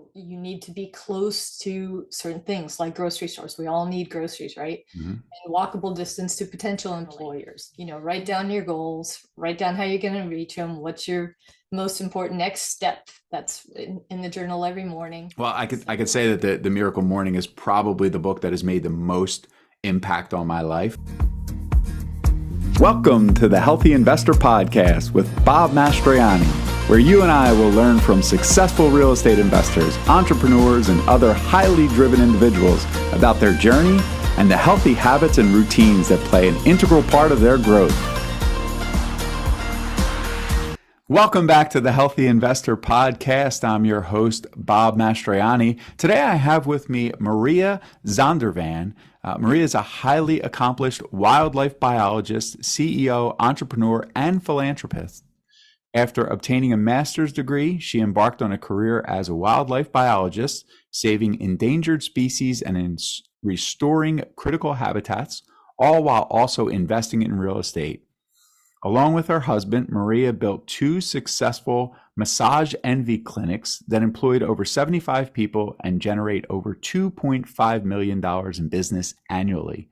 So you need to be close to certain things like grocery stores. We all need groceries, right? Mhm. And walkable distance to potential employers. Write down your goals, write down how you're going to reach them. What's your most important next step? That's in the journal every morning. Well, I could say that the Miracle Morning is probably the book that has made the most impact on my life. Welcome to the Healthy Investor Podcast with Bob Mastroianni, where you and I will learn from successful real estate investors, entrepreneurs, and other highly driven individuals about their journey and the healthy habits and routines that play an integral part of their growth. Welcome back to the Healthy Investor Podcast. I'm your host, Bob Mastroianni. Today I have with me Maria Zondervan. Maria is a highly accomplished wildlife biologist, CEO, entrepreneur, and philanthropist. After obtaining a master's degree, she embarked on a career as a wildlife biologist, saving endangered species and restoring critical habitats, all while also investing in real estate. Along with her husband, Maria built 2 successful massage envy clinics that employed over 75 people and generate over $2.5 million in business annually.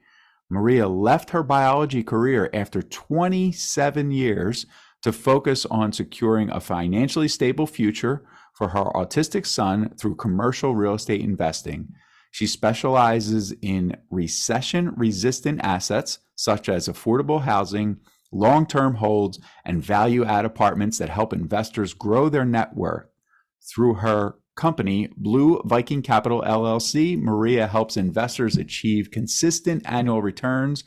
Maria left her biology career after 27 years to focus on securing a financially stable future for her autistic son through commercial real estate investing. She specializes in recession-resistant assets such as affordable housing, long-term holds, and value-add apartments that help investors grow their net worth. Through her company, Blue Viking Capital LLC, Maria helps investors achieve consistent annual returns.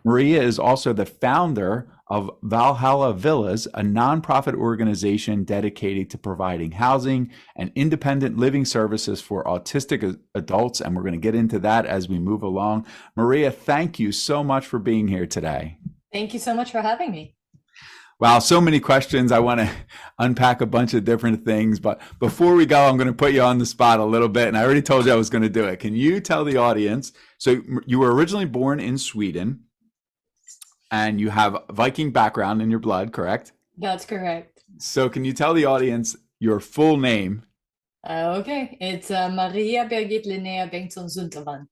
Maria is also the founder of Valhalla Villas, a nonprofit organization dedicated to providing housing and independent living services for autistic adults, and we're going to get into that as we move along. Maria, thank you so much for being here today. Thank you so much for having me. Wow, so many questions. I want to unpack a bunch of different things, but before we go, I'm going to put you on the spot a little bit, and I already told you I was going to do it. Can you tell the audience, so you were originally born in Sweden, and you have Viking background in your blood, correct? That's correct. So can you tell the audience your full name? Okay, it's Maria Birgit Linnea Bengtsson Zondervan.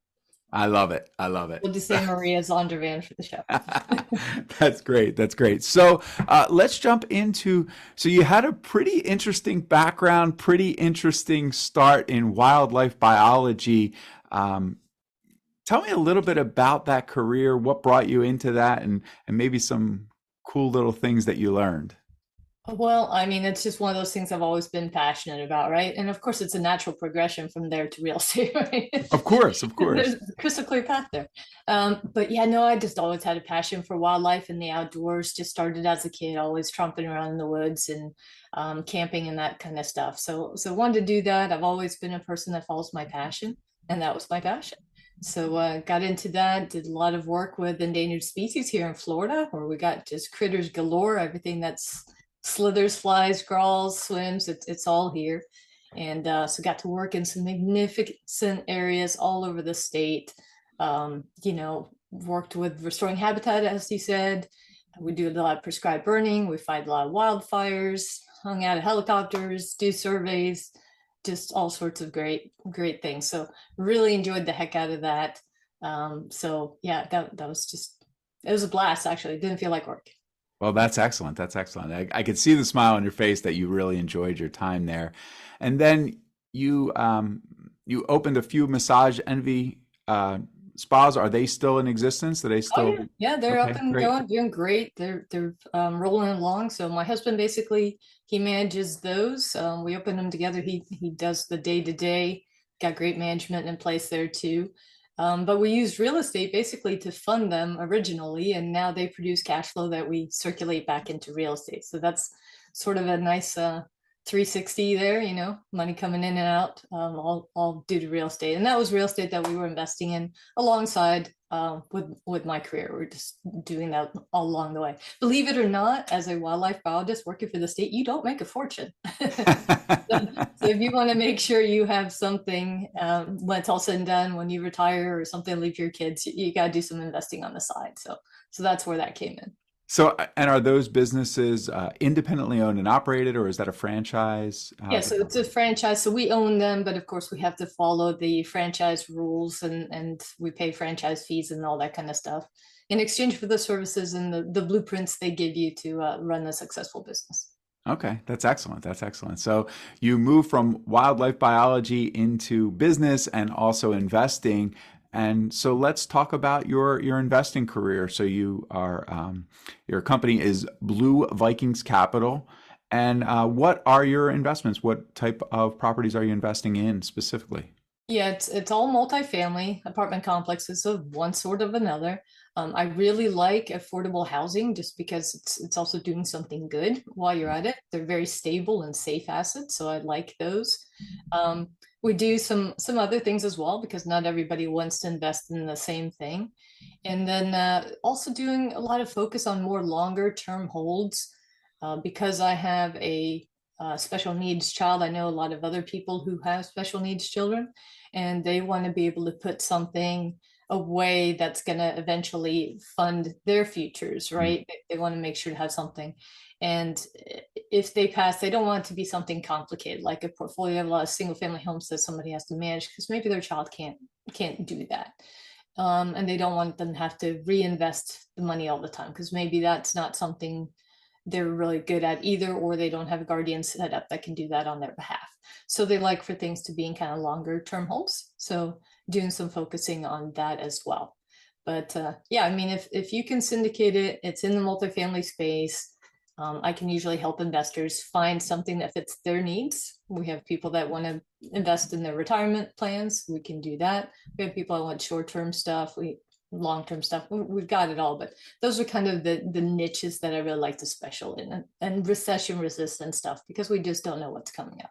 I love it. I love it. We'll just say Maria Zondervan for the show. That's great. That's great. So let's jump into, so you had a pretty interesting background, pretty interesting start in wildlife biology. Tell me a little bit about that career, what brought you into that, and maybe some cool little things that you learned. Well, I mean, it's just one of those things I've always been passionate about, right? And of course, it's a natural progression from there to real estate, right? Of course, of course. There's a crystal clear path there. But yeah, no, I just always had a passion for wildlife and the outdoors. Just started as a kid, always tromping around in the woods and camping and that kind of stuff. So wanted to do that. I've always been a person that follows my passion, and that was my passion. So got into that, did a lot of work with endangered species here in Florida, where we got just critters galore, everything that's slithers, flies, crawls, swims, it's all here. And so got to work in some magnificent areas all over the state. Worked with restoring habitat, as you said. We do a lot of prescribed burning, we fight a lot of wildfires, hung out of helicopters, do surveys, just all sorts of great things. So really enjoyed the heck out of that. So yeah, that was just, it was a blast. Actually, it didn't feel like work. Well, that's excellent. That's excellent. I could see the smile on your face that you really enjoyed your time there. And then you opened a few massage envy spas. Are they still in existence? Do they still? Oh, yeah, they're Okay, up and great. going, doing great. They're rolling along. So my husband basically, he manages those. We open them together. He does the day-to-day. Got great management in place there too. But we used real estate basically to fund them originally, and now they produce cash flow that we circulate back into real estate. So that's sort of a nice 360 there, money coming in and out, all due to real estate. And that was real estate that we were investing in alongside with my career. We're just doing that all along the way. Believe it or not, as a wildlife biologist working for the state, you don't make a fortune. So if you want to make sure you have something when it's all said and done, when you retire or something, leave your kids, you got to do some investing on the side. So that's where that came in. So, and are those businesses independently owned and operated, or is that a franchise? Yeah, How's it so go? it's a franchise, so we own them, but of course we have to follow the franchise rules and we pay franchise fees and all that kind of stuff in exchange for the services and the blueprints they give you to run a successful business. Okay, that's excellent. That's excellent. So you move from wildlife biology into business and also investing. And so let's talk about your investing career. So you are your company is Blue Vikings Capital. And what are your investments? What type of properties are you investing in specifically? Yeah, it's all multifamily apartment complexes of one sort of another. I really like affordable housing just because it's also doing something good while you're at it. They're very stable and safe assets, so I like those. Um, we do some other things as well because not everybody wants to invest in the same thing. And then also doing a lot of focus on more longer term holds because I have a special needs child. I know a lot of other people who have special needs children, and they want to be able to put something away that's going to eventually fund their futures, Mm. right? They want to make sure to have something. And if they pass, they don't want it to be something complicated, like a portfolio of a lot of single family homes that somebody has to manage because maybe their child can't do that. And they don't want them to have to reinvest the money all the time because maybe that's not something they're really good at either, or they don't have a guardian set up that can do that on their behalf. So they like for things to be in kind of longer term holds. So doing some focusing on that as well. But yeah, I mean, if you can syndicate it, it's in the multifamily space. I can usually help investors find something that fits their needs. We have people that want to invest in their retirement plans. We can do that. We have people that want short-term stuff. We long-term stuff. We've got it all, but those are kind of the niches that I really like to special in and recession-resistant stuff because we just don't know what's coming up.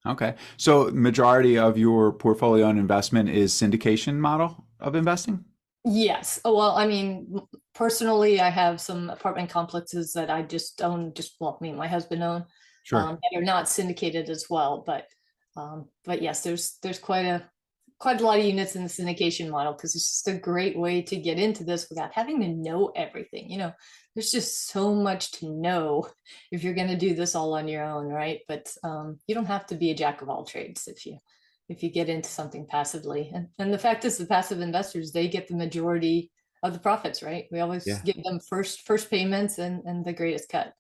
Okay. So majority of your portfolio and investment is syndication model of investing? Yes. Oh, well, I mean, personally, I have some apartment complexes that I just own, just well, me and my husband own, Sure. that are not syndicated as well. But yes, there's quite a lot of units in the syndication model because it's just a great way to get into this without having to know everything. There's just so much to know if you're going to do this all on your own, right? But you don't have to be a jack of all trades if you get into something passively. And the fact is, the passive investors, they get the majority of the profits, right? We always Yeah. give them first payments and the greatest cut.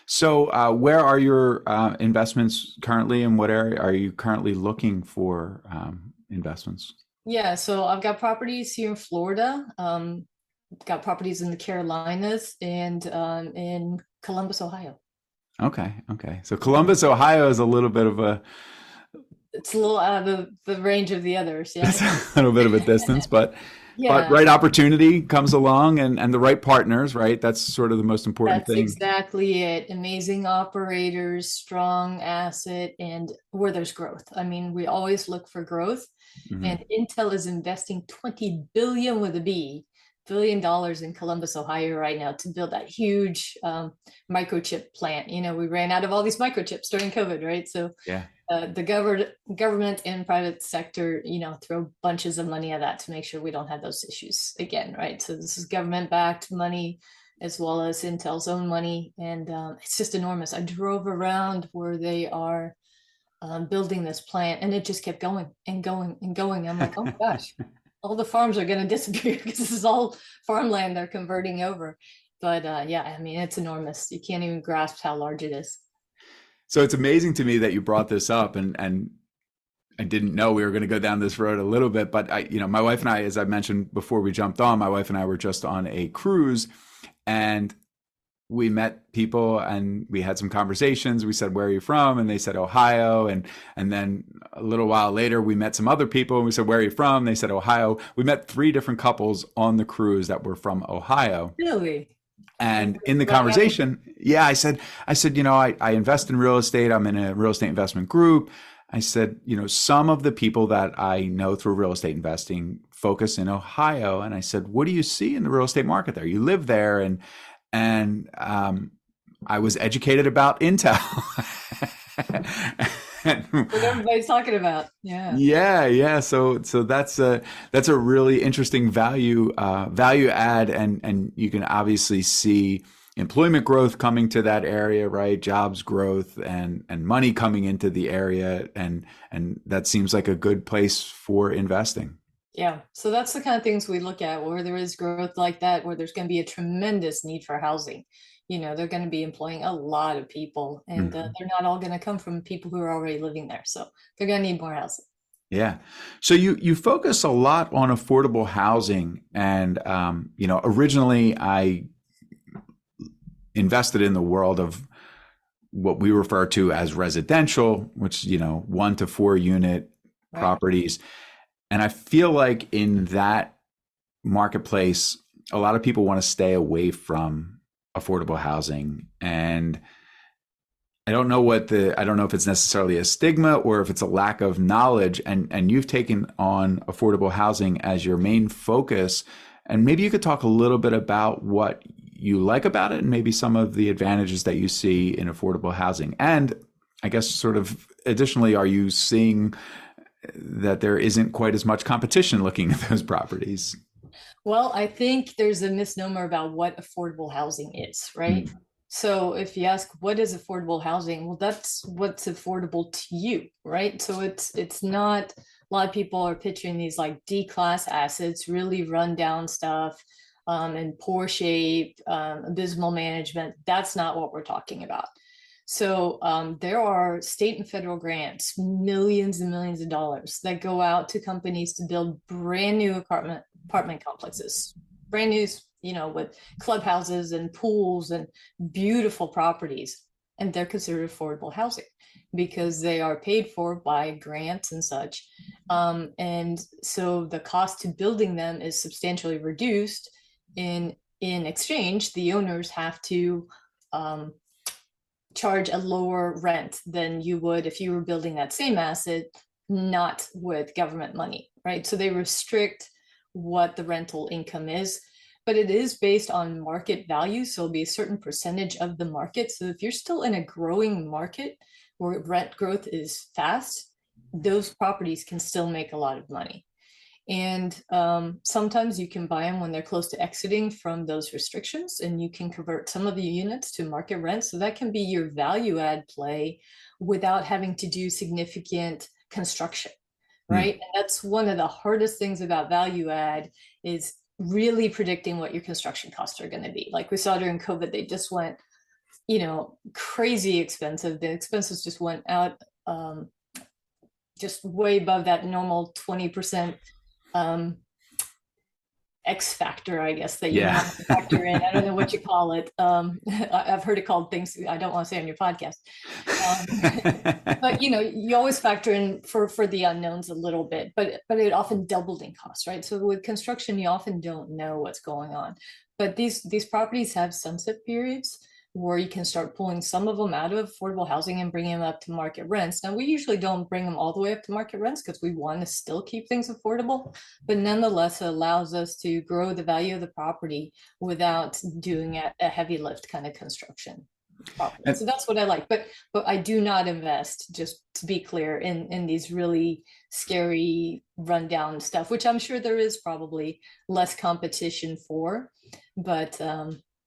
So where are your investments currently, and what area are you currently looking for investments? Yeah, so I've got properties here in Florida, got properties in the Carolinas, and in Columbus, Ohio. Okay. Okay. So Columbus, Ohio is a little bit of a It's a little out of the range of the others. Yeah. it's a little bit of a distance, but Yeah, right opportunity comes along and the right partners, right? That's sort of the most important that's thing. exactly it. Amazing operators, strong asset, and where there's growth. I mean, we always look for growth, Hmm. and Intel is investing 20 billion with a B, $1 billion in Columbus, Ohio right now to build that huge microchip plant. We ran out of all these microchips during COVID, right? So Yeah. the government and private sector, throw bunches of money at that to make sure we don't have those issues again, right? So this is government-backed money as well as Intel's own money, and it's just enormous. I drove around where they are building this plant, and it just kept going and going and going. I'm like, oh my gosh, all the farms are going to disappear because this is all farmland they're converting over. But yeah, I mean, it's enormous. You can't even grasp how large it is. So it's amazing to me that you brought this up, and I didn't know we were going to go down this road a little bit, but my wife and I, as I mentioned before we jumped on, my wife and I were just on a cruise, and we met people and we had some conversations. We said, "Where are you from?" And they said, "Ohio." And then a little while later, we met some other people and we said, "Where are you from?" They said, "Ohio." We met three different couples on the cruise that were from Ohio. Really? And in the What happened? conversation, yeah, I said, I invest in real estate. I'm in a real estate investment group. I said, some of the people that I know through real estate investing focus in Ohio. And I said, what do you see in the real estate market there? You live there. And I was educated about Intel. What everybody's talking about. Yeah. Yeah, yeah. So that's a really interesting value add, and you can obviously see employment growth coming to that area, right? Jobs growth and money coming into the area, and that seems like a good place for investing. Yeah. So that's the kind of things we look at where there is growth like that, where there's going to be a tremendous need for housing. They're going to be employing a lot of people, and Mhm. they're not all going to come from people who are already living there. So they're going to need more housing. Yeah. So you focus a lot on affordable housing, and originally I invested in the world of what we refer to as residential, which 1 to 4 unit Right. properties. And I feel like in that marketplace, a lot of people want to stay away from affordable housing. And I don't know if it's necessarily a stigma or if it's a lack of knowledge. And you've taken on affordable housing as your main focus. And maybe you could talk a little bit about what you like about it and maybe some of the advantages that you see in affordable housing. And I guess sort of additionally, are you seeing that there isn't quite as much competition looking at those properties? Well, I think there's a misnomer about what affordable housing is, right? Mm. So if you ask what is affordable housing, well, that's what's affordable to you, right? So it's not, a lot of people are picturing these like D-class assets, really run down stuff, in poor shape, abysmal management. That's not what we're talking about. So there are state and federal grants, millions and millions of dollars that go out to companies to build brand new apartment complexes, brand new, with clubhouses and pools and beautiful properties. And they're considered affordable housing because they are paid for by grants and such. And so the cost to building them is substantially reduced. In exchange, the owners have to um, charge a lower rent than you would if you were building that same asset, not with government money, right? So they restrict what the rental income is, but it is based on market value. So it'll be a certain percentage of the market. So if you're still in a growing market where rent growth is fast, those properties can still make a lot of money. And sometimes you can buy them when they're close to exiting from those restrictions, and you can convert some of the units to market rent. So that can be your value add play without having to do significant construction, Mm. right? And that's one of the hardest things about value add is really predicting what your construction costs are going to be. Like we saw during COVID, they just went, crazy expensive. The expenses just went out, just way above that normal 20% um, X factor, I guess, that you Yeah. have to factor in. I don't know what you call it. I've heard it called things I don't want to say on your podcast. But you always factor in for the unknowns a little bit, but it often doubled in cost, right? So with construction, you often don't know what's going on. But these properties have sunset periods where you can start pulling some of them out of affordable housing and bringing them up to market rents. Now, we usually don't bring them all the way up to market rents because we want to still keep things affordable, but nonetheless, it allows us to grow the value of the property without doing a heavy lift kind of construction property. And So that's what I like. But I do not invest, just to be clear, in these really scary rundown stuff, which I'm sure there is probably less competition for.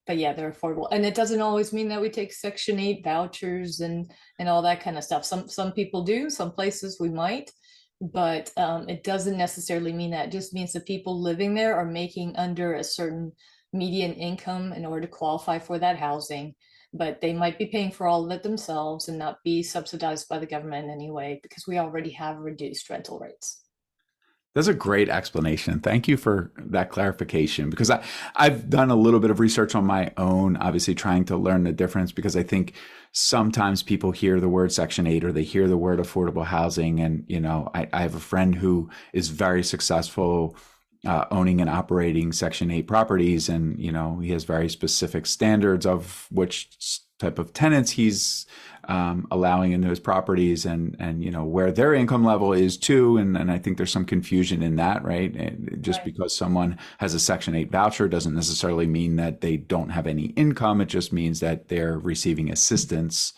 But yeah, they're affordable. And it doesn't always mean that we take Section 8 vouchers and all that kind of stuff. Some people do, some places we might, but it doesn't necessarily mean that. It just means the people living there are making under a certain median income in order to qualify for that housing, but they might be paying for all of it themselves and not be subsidized by the government in any way because we already have reduced rental rates. that's a great explanation. Thank you for that clarification because I've done a little bit of research on my own, obviously trying to learn the difference because I think sometimes people hear the word Section 8 or they hear the word affordable housing. And, I have a friend who is very successful owning and operating Section 8 properties. And, he has very specific standards of which type of tenants he's allowing in those properties and where their income level is too. And I think there's some confusion in that, right? And just Right. because someone has a Section 8 voucher doesn't necessarily mean that they don't have any income. It just means that they're receiving assistance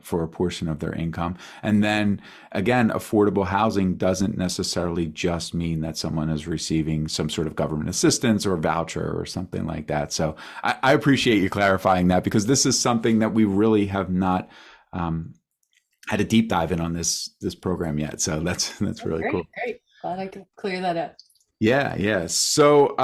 for a portion of their income. And then again, affordable housing doesn't necessarily just mean that someone is receiving some sort of government assistance or voucher or something like that. So I appreciate you clarifying that, because this is something that we really have not had a deep dive in on this program yet. So that's really Great, cool. great. Glad I could clear that up. Yeah. So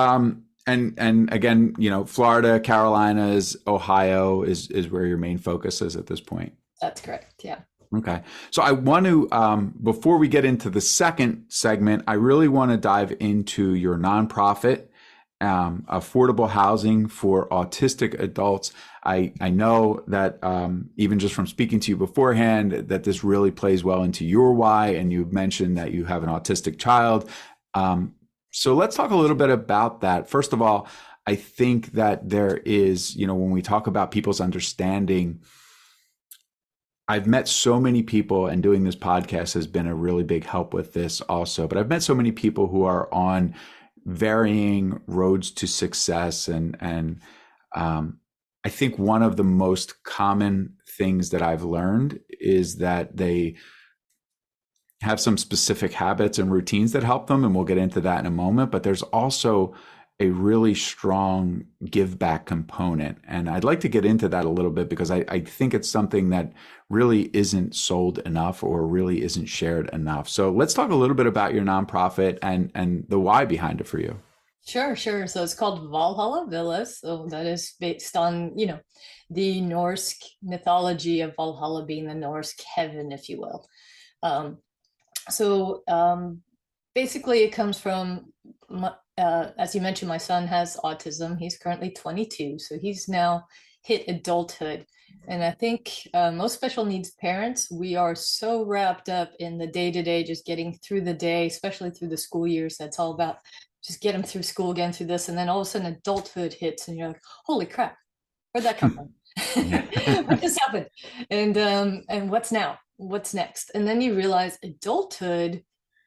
and again, Florida, Carolinas, Ohio is where your main focus is at this point. That's correct. Yeah. Okay. So I want to, before we get into the second segment, I really want to dive into your nonprofit, affordable housing for autistic adults. I know that even just from speaking to you beforehand, that this really plays well into your why, and you mentioned that you have an autistic child. So let's talk a little bit about that. First of all, I think that there is, when we talk about people's understanding, I've met so many people, and doing this podcast has been a really big help with this also, but I've met so many people who are on varying roads to success. And I think one of the most common things that I've learned is that they have some specific habits and routines that help them. And we'll get into that in a moment, but there's also a really strong give back component. And I'd like to get into that a little bit, because I think it's something that really isn't sold enough or really isn't shared enough. So let's talk a little bit about your nonprofit and the why behind it for you. Sure. So it's called Valhalla Villas. So that is based on, the Norse mythology of Valhalla being the Norse heaven, if you will. Basically it comes from, as you mentioned, my son has autism. He's currently 22, so he's now hit adulthood. And I think most special needs parents, we are so wrapped up in the day-to-day, just getting through the day, especially through the school years. That's all about just get them through school, again through this, and then all of a sudden adulthood hits and you're like, holy crap, where'd that come from? What just happened? And what's now? What's next? And then you realize adulthood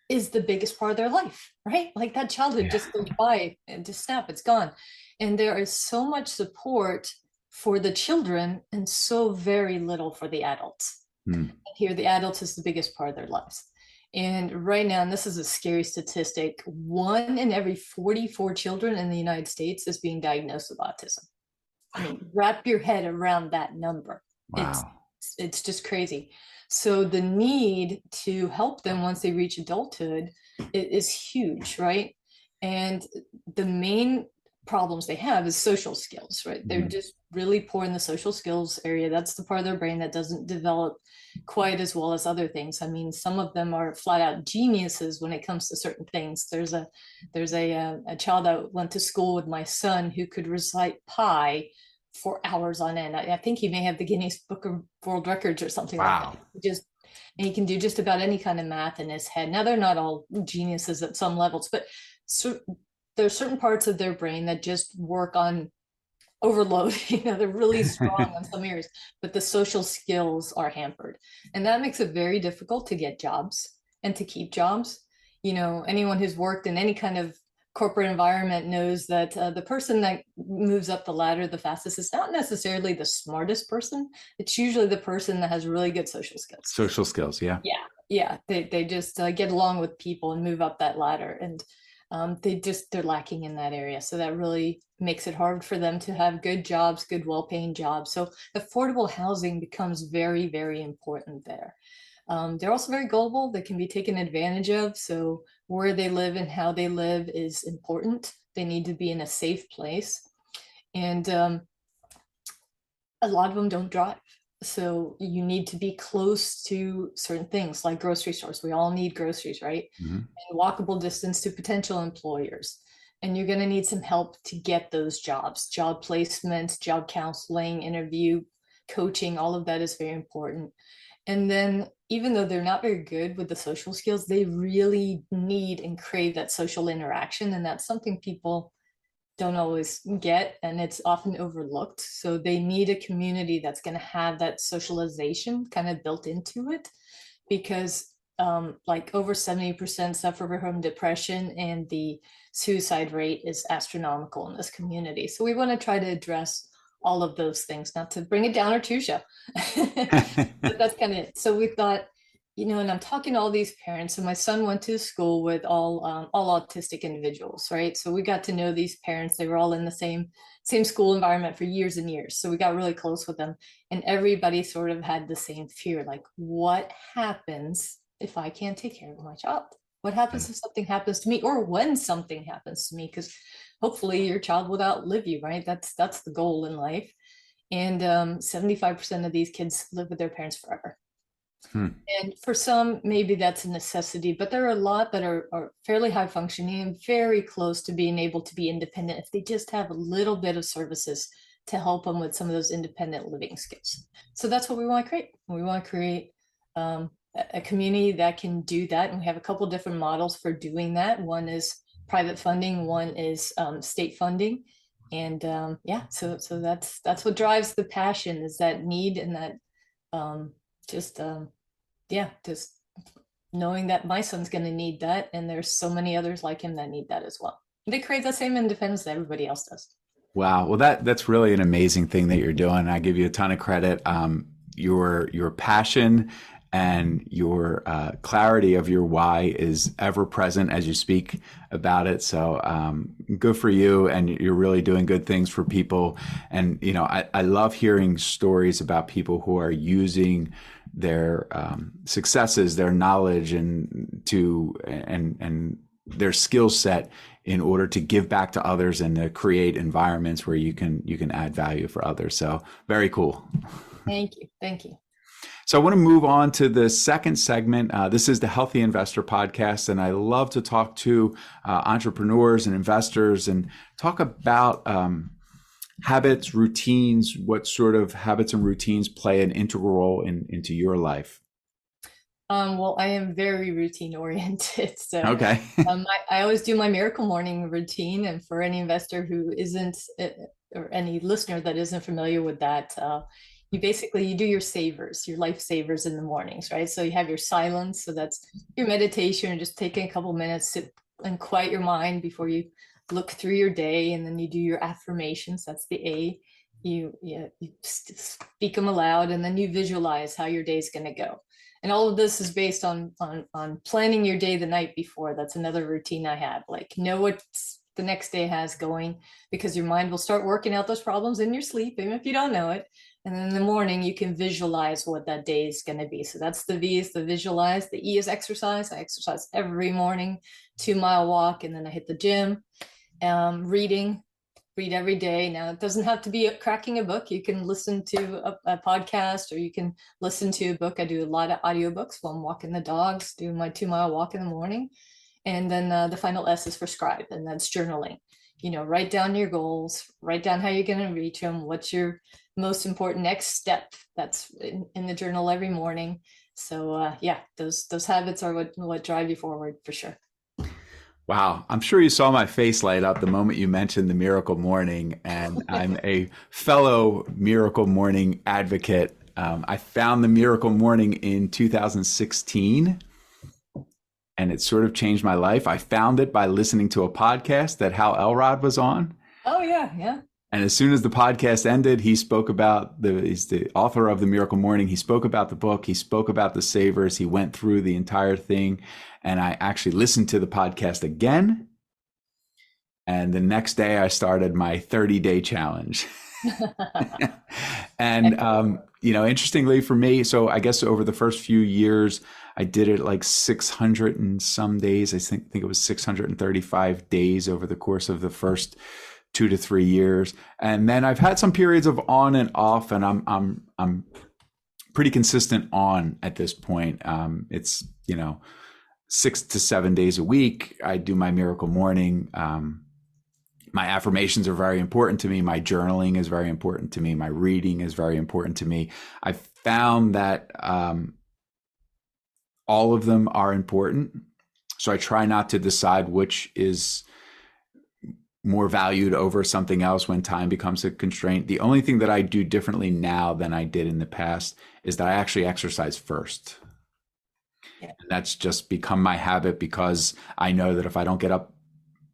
is the biggest part of their life, right? Like that childhood just goes by and just snap, it's gone. And there is so much support for the children and so very little for the adults. Here, the adults is the biggest part of their lives. And right now, and this is a scary statistic, 1 in every 44 children in the United States is being diagnosed with autism. I mean, wrap your head around that number. Wow. It's just crazy. So the need to help them once they reach adulthood is huge, right? And the main problems they have is social skills, right? They're just really poor in the social skills area. That's the part of their brain that doesn't develop quite as well as other things. I mean, some of them are flat out geniuses when it comes to certain things. There's a child that went to school with my son who could recite pi for hours on end. I think he may have the Guinness Book of World Records or something like that. And he can do just about any kind of math in his head. Now, they're not all geniuses at some levels, but there's certain parts of their brain that just work on overload. They're really strong on some areas, but the social skills are hampered. And that makes it very difficult to get jobs and to keep jobs. Anyone who's worked in any kind of corporate environment knows that the person that moves up the ladder the fastest is not necessarily the smartest person. It's usually the person that has really good social skills. Social skills, yeah. Yeah. They just get along with people and move up that ladder. And they're lacking in that area. So that really makes it hard for them to have good jobs, good, well-paying jobs. So affordable housing becomes very, very important there. They're also very gullible. They can be taken advantage of. So where they live and how they live is important. They need to be in a safe place. And a lot of them don't drive. So you need to be close to certain things like grocery stores. We all need groceries, right? And walkable distance to potential employers. And you're going to need some help to get those jobs, job placements, job counseling, interview, coaching, all of that is very important. And then even though they're not very good with the social skills, they really need and crave that social interaction. And that's something people don't always get, and it's often overlooked. So they need a community that's going to have that socialization kind of built into it, because like over 70% suffer from depression, and the suicide rate is astronomical in this community. So we want to try to address all of those things, not to bring it down or to show. But that's kind of it. So we thought, and I'm talking to all these parents, and my son went to school with all autistic individuals, right? So we got to know these parents. They were all in the same school environment for years and years. So we got really close with them, and everybody sort of had the same fear, like, what happens if I can't take care of my child? What happens if something happens to me, or when something happens to me? Because hopefully your child will outlive you, right? That's the goal in life. And 75% of these kids live with their parents forever. And for some, maybe that's a necessity, but there are a lot that are fairly high functioning and very close to being able to be independent if they just have a little bit of services to help them with some of those independent living skills. So that's what we want to create. We want to create a community that can do that. And we have a couple different models for doing that. One is private funding, one is state funding. And so that's what drives the passion, is that need, and that just knowing that my son's going to need that, and there's so many others like him that need that as well. They create the same independence that everybody else does. Wow. Well, that's really an amazing thing that you're doing. I give you a ton of credit. Your passion and your clarity of your why is ever present as you speak about it. So good for you, and you're really doing good things for people. And I love hearing stories about people who are using their successes, their knowledge, and their skill set in order to give back to others and to create environments where you can add value for others. So very cool. Thank you. So I want to move on to the second segment. This is the Healthy Investor Podcast, and I love to talk to entrepreneurs and investors and talk about habits, routines. What sort of habits and routines play an integral role into your life? Well, I am very routine oriented. So okay. I always do my miracle morning routine. And for any investor who isn't, or any listener that isn't familiar with that, you do your savers, your life savers in the mornings, right? So you have your silence. So that's your meditation, and just taking a couple minutes to and quiet your mind before you look through your day. And then you do your affirmations. That's the A. You speak them aloud, and then you visualize how your day is going to go. And all of this is based on planning your day the night before. That's another routine I have. Like, know what the next day has going, because your mind will start working out those problems in your sleep, even if you don't know it. And then in the morning, you can visualize what that day is going to be. So that's the V, is the visualize. The E is exercise. I exercise every morning, 2-mile walk, and then I hit the gym. Read every day. Now, it doesn't have to be cracking a book. You can listen to a podcast, or you can listen to a book. I do a lot of audiobooks while I'm walking the dogs, do my 2-mile walk in the morning. And then the final S is for scribe, and that's journaling. Write down your goals, write down how you're going to reach them. What's your most important next step? That's in the journal every morning. So those habits are what drive you forward, for sure. Wow. I'm sure you saw my face light up the moment you mentioned the Miracle Morning, and I'm a fellow Miracle Morning advocate. I found the Miracle Morning in 2016, and it sort of changed my life. I found it by listening to a podcast that Hal Elrod was on. Oh, yeah. And as soon as the podcast ended, he spoke about he's the author of the Miracle Morning. He spoke about the book. He spoke about the savers. He went through the entire thing. And I actually listened to the podcast again. And the next day I started my 30-day challenge. And, interestingly for me, so I guess over the first few years, I did it like 600 and some days. I think it was 635 days over the course of the first 2 to 3 years. And then I've had some periods of on and off, and I'm pretty consistent on at this point. It's, 6 to 7 days a week. I do my Miracle Morning. My affirmations are very important to me. My journaling is very important to me. My reading is very important to me. I found that all of them are important. So I try not to decide which is more valued over something else when time becomes a constraint. The only thing that I do differently now than I did in the past is that I actually exercise first. Yeah. And that's just become my habit, because I know that if I don't get up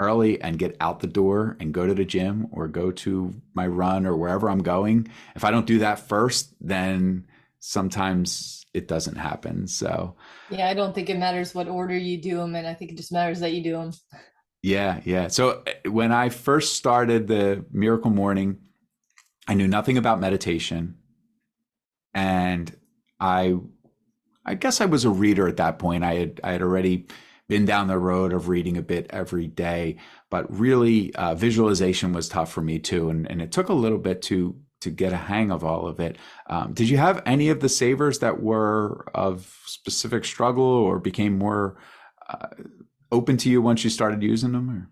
early and get out the door and go to the gym or go to my run or wherever I'm going, if I don't do that first, then sometimes it doesn't happen. So Yeah, I don't think it matters what order you do them in. I think it just matters that you do them. yeah, yeah. So when I first started the Miracle Morning, I knew nothing about meditation, and I I guess I was a reader at that point. I had already been down the road of reading a bit every day, but really visualization was tough for me too, and it took a little bit to get a hang of all of it. Did you have any of the savers that were of specific struggle or became more uh, open to you once you started using them? Or?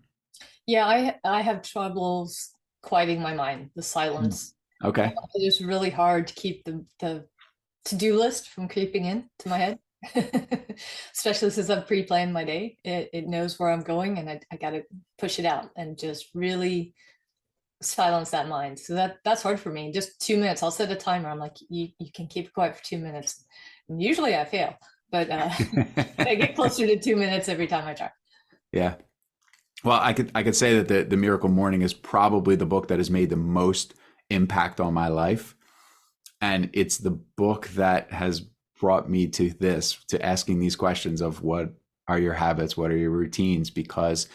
Yeah, I have troubles quieting my mind, the Hmm. silence. Okay. It is really hard to keep the to-do list from creeping in to my head. Especially since I'm pre-planned my day. It knows where I'm going and I gotta push it out and just really silence that mind. So that's hard for me. Just 2 minutes. I'll set a timer. I'm like, you can keep it quiet for 2 minutes. And usually I fail, but I get closer to 2 minutes every time I try. Yeah. Well, I could say that the Miracle Morning is probably the book that has made the most impact on my life, and it's the book that has brought me to asking these questions of what are your habits, what are your routines, because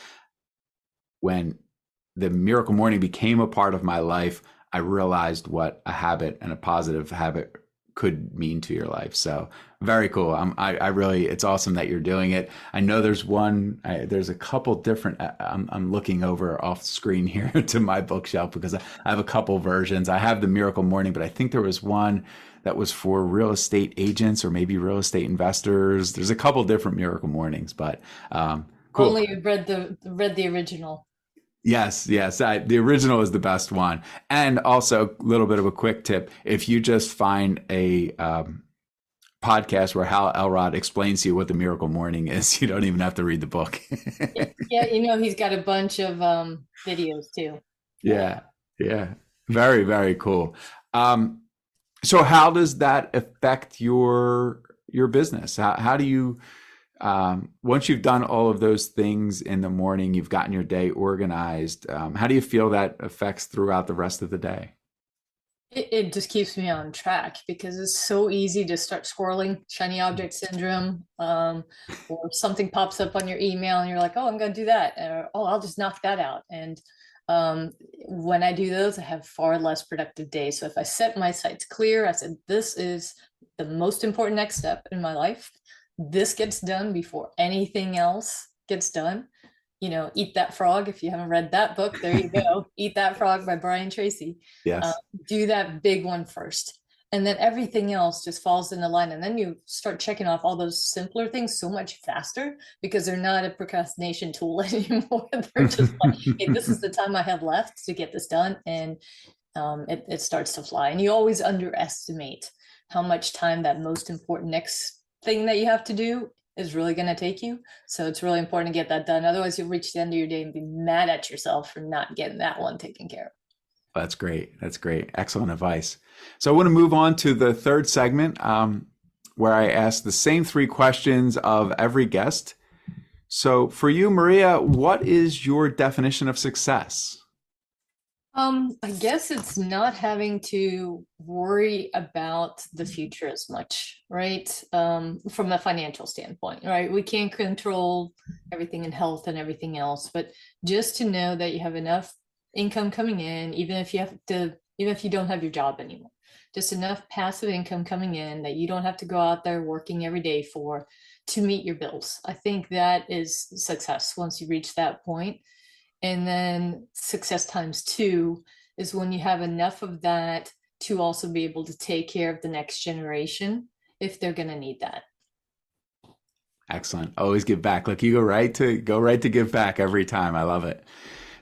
when the Miracle Morning became a part of my life, I realized what a habit and a positive habit could mean to your life. So very cool. I really, it's awesome that you're doing it. I know there's a couple different, I'm looking over off screen here to my bookshelf because I have a couple versions. I have the Miracle Morning, but I think there was one that was for real estate agents or maybe real estate investors. There's a couple different Miracle Mornings, but cool. Only read the original. Yes, yes. The original is the best one. And also, a little bit of a quick tip: if you just find a podcast where Hal Elrod explains to you what the Miracle Morning is, you don't even have to read the book. Yeah, he's got a bunch of videos too. Yeah, yeah. Very, very cool. Um, so, how does that affect your business? How do you once you've done all of those things in the morning, you've gotten your day organized. How do you feel that affects throughout the rest of the day? It just keeps me on track because it's so easy to start scrolling shiny object syndrome, or something pops up on your email and you're like, oh, I'm going to do that, or oh, I'll just knock that out. And um, when I do those, I have far less productive days. So if I set my sights clear, I said, this is the most important next step in my life. This gets done before anything else gets done. Eat That Frog. If you haven't read that book, there you go. Eat That Frog by Brian Tracy. Uh, Yes. do that big one first. And then everything else just falls into line. And then you start checking off all those simpler things so much faster because they're not a procrastination tool anymore. They're just like, hey, this is the time I have left to get this done. And it starts to fly. And you always underestimate how much time that most important next thing that you have to do is really going to take you. So it's really important to get that done. Otherwise, you'll reach the end of your day and be mad at yourself for not getting that one taken care of. That's great. That's great. Excellent advice. So I want to move on to the third segment, where I ask the same three questions of every guest. So for you, Maria, what is your definition of success? I guess it's not having to worry about the future as much, right? From a financial standpoint, right? We can't control everything in health and everything else, but just to know that you have enough income coming in, even if you don't have your job anymore, just enough passive income coming in that you don't have to go out there working every day to meet your bills. I think that is success once you reach that point. And then success times two is when you have enough of that to also be able to take care of the next generation if they're going to need that. Excellent. Always give back. Look, you go right to give back every time. I love it.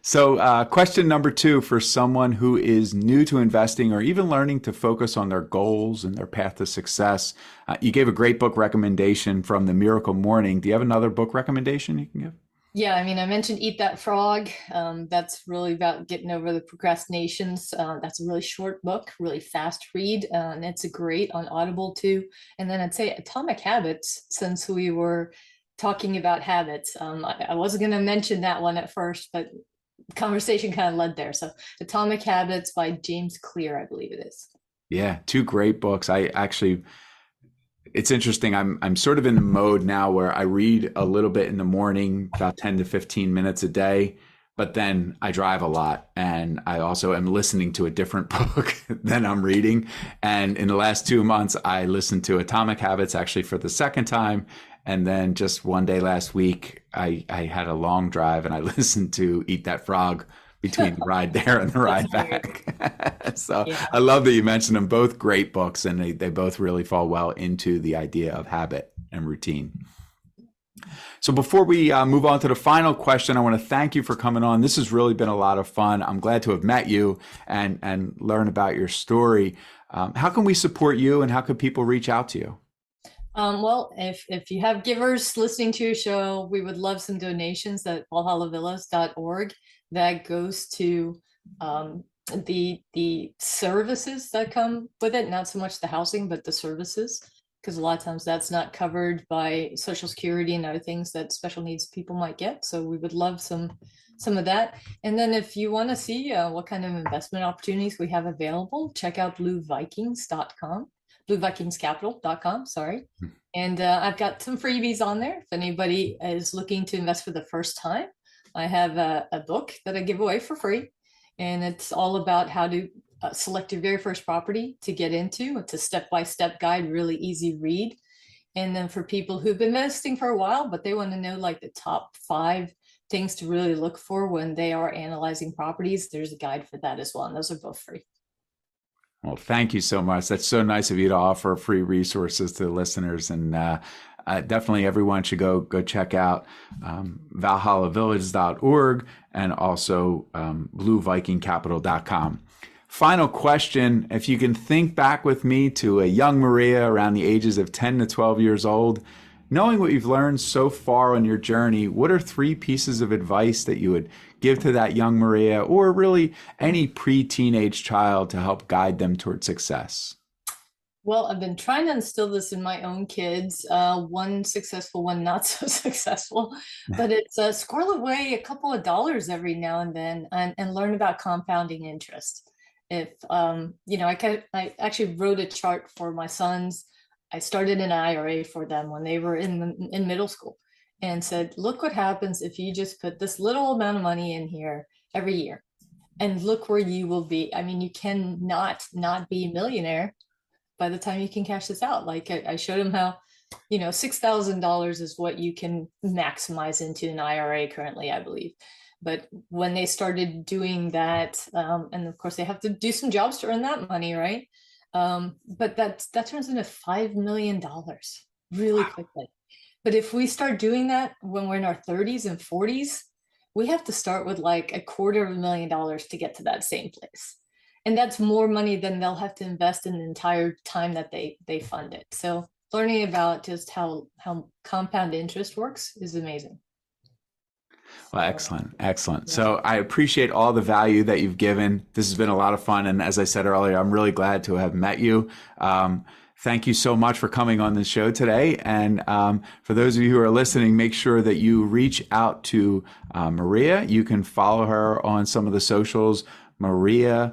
So, question number two for someone who is new to investing or even learning to focus on their goals and their path to success. You gave a great book recommendation from the Miracle Morning. Do you have another book recommendation you can give? Yeah, I mean, I mentioned Eat That Frog. That's really about getting over the procrastinations. That's a really short book, really fast read, and it's a great on Audible too. And then I'd say Atomic Habits, since we were talking about habits. I wasn't going to mention that one at first, but conversation kind of led there. So Atomic Habits by James Clear, I believe it is. Yeah, two great books. It's interesting. I'm sort of in the mode now where I read a little bit in the morning, about 10 to 15 minutes a day, but then I drive a lot, and I also am listening to a different book than I'm reading. And in the last 2 months, I listened to Atomic Habits actually for the second time. And then just one day last week, I had a long drive and I listened to Eat That Frog between the ride there and the ride back. So yeah. I love that you mentioned them. Both great books, and they both really fall well into the idea of habit and routine. So before we move on to the final question, I want to thank you for coming on. This has really been a lot of fun. I'm glad to have met you and learn about your story. How can we support you, and how can people reach out to you? Well, if you have givers listening to your show, we would love some donations at valhallavillas.org. That goes to the services that come with it, not so much the housing, but the services, because a lot of times that's not covered by Social Security and other things that special needs people might get. So we would love some of that. And then if you want to see what kind of investment opportunities we have available, check out bluevikingscapital.com. Sorry. And I've got some freebies on there. If anybody is looking to invest for the first time, I have a book that I give away for free. And it's all about how to select your very first property to get into. It's a step-by-step guide, really easy read. And then for people who've been investing for a while, but they want to know like the top 5 things to really look for when they are analyzing properties, there's a guide for that as well. And those are both free. Well, thank you so much. That's so nice of you to offer free resources to the listeners. And definitely everyone should go check out valhallavillas.org and also bluevikingcapital.com. Final question. If you can think back with me to a young Maria around the ages of 10 to 12 years old, knowing what you've learned so far on your journey, what are 3 pieces of advice that you would give to that young Maria, or really any pre-teenage child, to help guide them toward success? Well, I've been trying to instill this in my own kids, one successful, one not so successful, but it's squirrel away a couple of dollars every now and then and learn about compounding interest. If, I actually wrote a chart for my sons. I started an IRA for them when they were in middle school, and said, look what happens if you just put this little amount of money in here every year, and look where you will be. I mean, you cannot not be a millionaire by the time you can cash this out. Like I showed them how, $6,000 is what you can maximize into an IRA currently, I believe. But when they started doing that, and of course they have to do some jobs to earn that money, right? But that turns into $5 million really quickly. But if we start doing that when we're in our 30s and 40s, we have to start with like $250,000 to get to that same place. And that's more money than they'll have to invest in the entire time that they fund it. So learning about just how compound interest works is amazing. Well, excellent. Yeah. So I appreciate all the value that you've given. This has been a lot of fun. And as I said earlier, I'm really glad to have met you. Thank you so much for coming on the show today. And for those of you who are listening, make sure that you reach out to Maria. You can follow her on some of the socials, Maria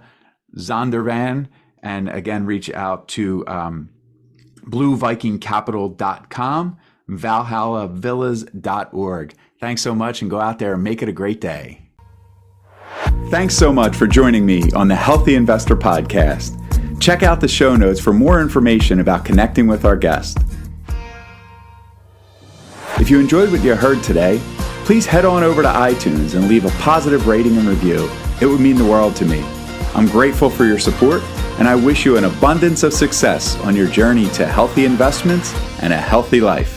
Zondervan, and again, reach out to bluevikingcapital.com, valhallavillas.org. Thanks so much, and go out there and make it a great day. Thanks so much for joining me on the Healthy Investor Podcast. Check out the show notes for more information about connecting with our guest. If you enjoyed what you heard today, please head on over to iTunes and leave a positive rating and review. It would mean the world to me. I'm grateful for your support, and I wish you an abundance of success on your journey to healthy investments and a healthy life.